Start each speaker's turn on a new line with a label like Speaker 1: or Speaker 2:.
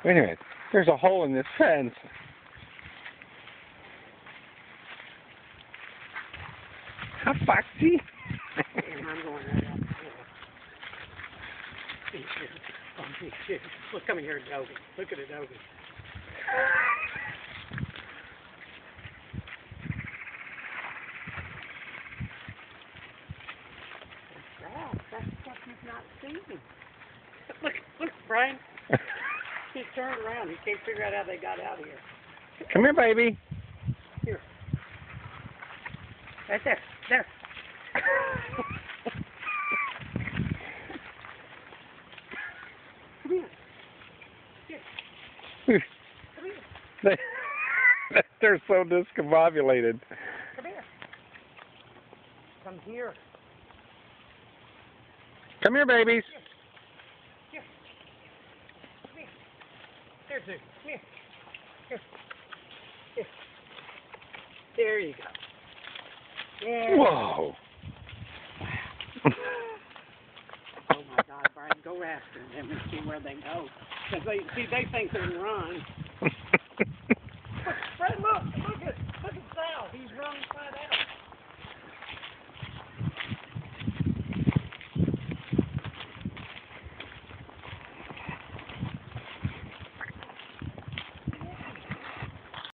Speaker 1: Wait a minute. There's a hole in this fence. How foxy?
Speaker 2: I'm going right out. Look, come here, Dovey. Look at it, Dovey. That's stuff he's not seeing. Look, Brian. He's turned around. He can't figure out how they got out of here.
Speaker 1: Come here, baby.
Speaker 2: Here. Right there. There. Come here. Here. Come here.
Speaker 1: They're so discombobulated.
Speaker 2: Come here. Come here.
Speaker 1: Come here, babies.
Speaker 2: Here. Come here. There's it. Come here. Here. Here. There you go. Yeah.
Speaker 1: Whoa.
Speaker 2: Oh my God, Brian, go after them and see where they go. Because they think they can run.